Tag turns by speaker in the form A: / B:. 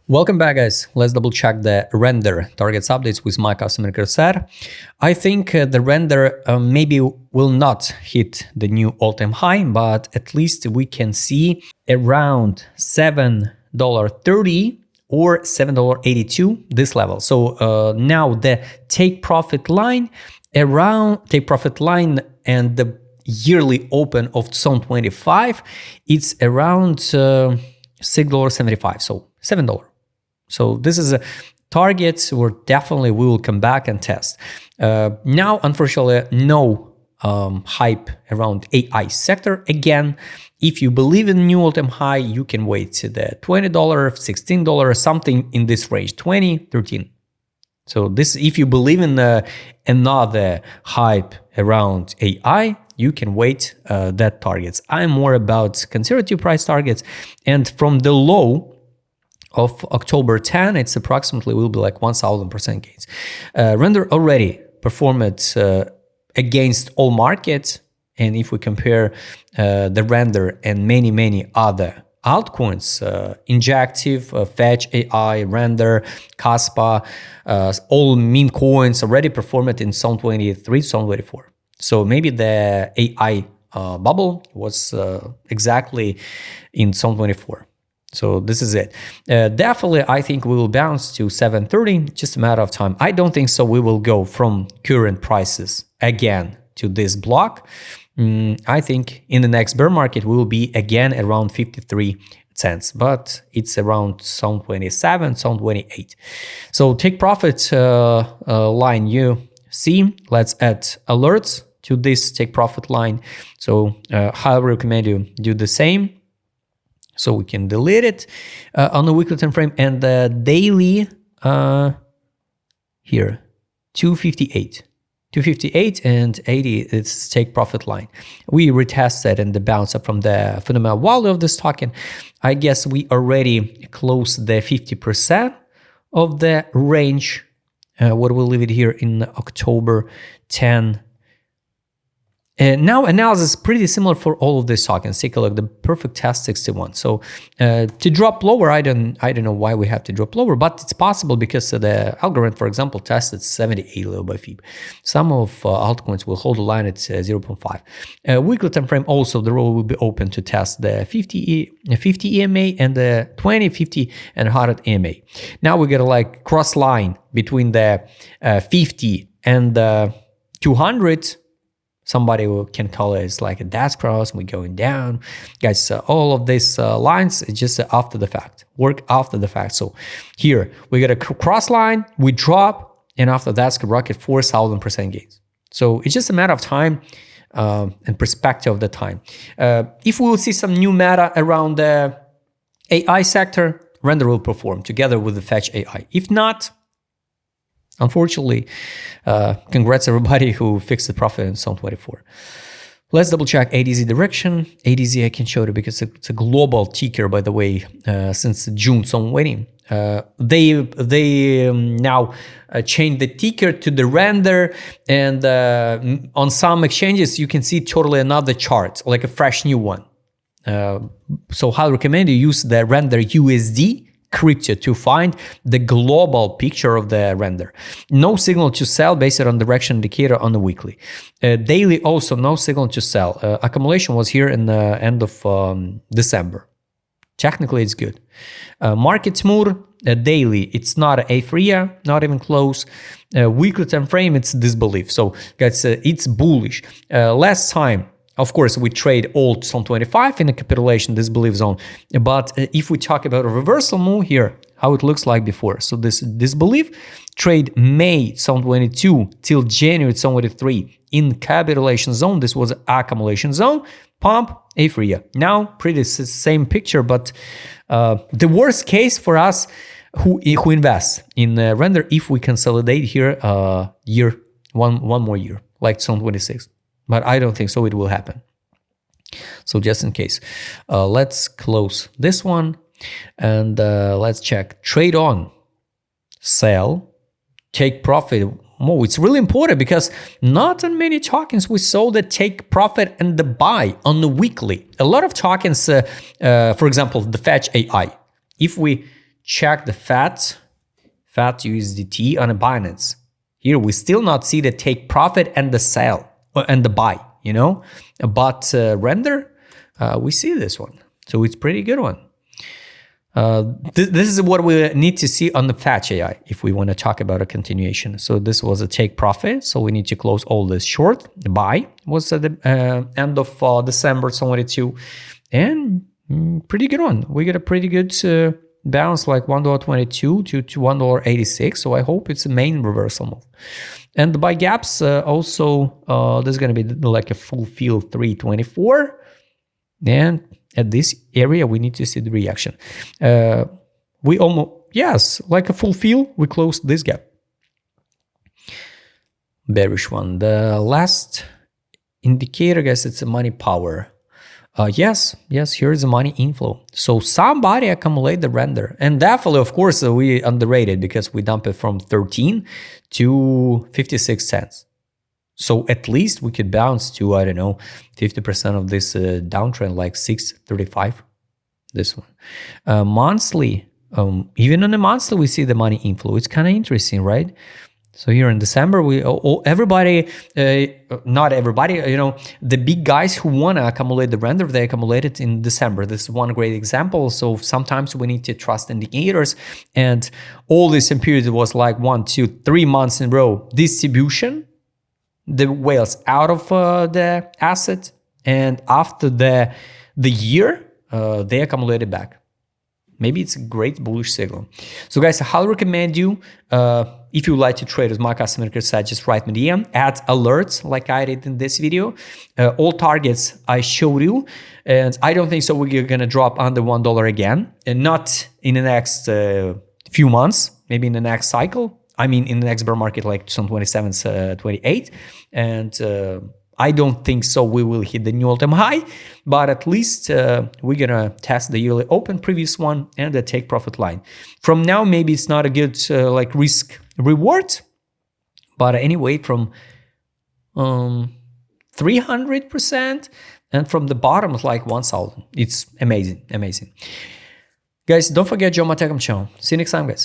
A: Welcome back, guys. Let's double check the render targets updates with my customer set. I think the render maybe will not hit the new all-time high, but at least we can see around $7.30 or $7.82 this level. So now the take profit line and the yearly open of 2025, it's around $6.75, so $7. So this is a target where definitely we will come back and test. Now, unfortunately, no hype around AI sector. Again, if you believe in new all-time high, you can wait to the $20, $16, something in this range, 20, 13. So this, if you believe in another hype around AI, you can wait that targets. I'm more about conservative price targets, and from the low of October 10, it's approximately will be like 1,000% gains. Render already performed against all markets, and if we compare the render and many other altcoins, Injective, Fetch AI, Render, Kaspa, all meme coins already performed in 2023, 2024. So maybe the AI bubble was exactly in 2024. So this is it. Definitely, I think we will bounce to 730, just a matter of time. I don't think so we will go from current prices again to this block. I think in the next bear market, we will be again around 53 cents, but it's around 727, 728. So take profit line you see. Let's add alerts to this take profit line. So highly recommend you do the same. So we can delete it on the weekly time frame, and the daily here 258 and 80. It's take profit line. We retested and the bounce up from the fundamental value of this token. I guess we already closed the 50% of the range. What we'll leave it here in October 10. Now analysis is pretty similar for all of these tokens. Take a look, the perfect test 61. So to drop lower, I don't know why we have to drop lower, but it's possible because the algorithm, for example, tested 78 low by Fib. Some of altcoins will hold the line at 0.5. Weekly time frame also, the row will be open to test the 50 EMA and the 20, 50 and 100 EMA. Now we get a like cross line between the 50 and the 200. Somebody can call it like a dash cross, we're going down. Guys, all of these lines is just after the fact, work after the fact. So here we get a cross line, we drop, and after that, rocket 4,000% gains. So it's just a matter of time and perspective of the time. If we will see some new meta around the AI sector, Render will perform together with the Fetch AI. If not, unfortunately, congrats everybody who fixed the profit in 2024. Let's double check ADZ direction. ADZ I can show you because it's a global ticker, by the way, since June 2020. They now changed the ticker to the render, and on some exchanges you can see totally another chart, like a fresh new one. So highly recommend you use the render USD crypto to find the global picture of the render. No signal to sell based on direction indicator on the weekly. Daily also no signal to sell. Accumulation was here in the end of December. Technically it's good. Market smooth. Daily it's not a not even close. Weekly time frame it's disbelief. So guys, it's bullish. Last time, of course, we trade all 2025 in a capitulation disbelief zone. But if we talk about a reversal move here, how it looks like before. So this disbelief trade May 2022 till January 2023 in capitulation zone. This was accumulation zone, pump, apria. Now pretty same picture, but the worst case for us who invest in render, if we consolidate here one more year, like 2026. But I don't think so it will happen. So just in case, let's close this one and let's check trade on, sell, take profit. Oh, it's really important because not on many tokens we saw the take profit and the buy on the weekly. A lot of tokens, for example, the Fetch AI. If we check the FAT USDT on a Binance. Here we still not see the take profit and the sell and the buy, you know, but render, we see this one. So it's pretty good one. This is what we need to see on the Fetch AI if we want to talk about a continuation. So this was a take profit. So we need to close all this short. The buy was at the end of December 22. And pretty good one. We get a pretty good bounce, like $1.22 to $1.86. So I hope it's a main reversal move. And the buy gaps also, there's going to be like a full fill 324. And at this area, we need to see the reaction. We almost, yes, like a full fill, we closed this gap. Bearish one. The last indicator, guys, it's a money power. Yes, here's the money inflow. So somebody accumulate the render. And definitely, of course, we underrated because we dump it from 13 to 56 cents. So at least we could bounce to, I don't know, 50% of this downtrend, like 635, this one. Monthly, even on the monthly, we see the money inflow. It's kind of interesting, right? So here in December, everybody, not everybody, you know, the big guys who want to accumulate the render, they accumulate it in December. This is one great example. So sometimes we need to trust indicators, and all this period was like 1, 2, 3 months in a row distribution. The whales out of the asset, and after the year, they accumulated back. Maybe it's a great bullish signal. So guys, I highly recommend you, if you like to trade with my customer care site, just write me DM, add alerts like I did in this video. All targets I showed you, and I don't think so we're gonna drop under $1 again, and not in the next few months, maybe in the next cycle. I mean, in the next bear market, like 2027, 28. And I don't think so we will hit the new all-time high, but at least we're going to test the yearly open, previous one, and the take profit line. From now, maybe it's not a good like risk reward, but anyway, from 300%, and from the bottom, it's like 1,000. It's amazing. Guys, don't forget Joe Matecom channel. See you next time, guys.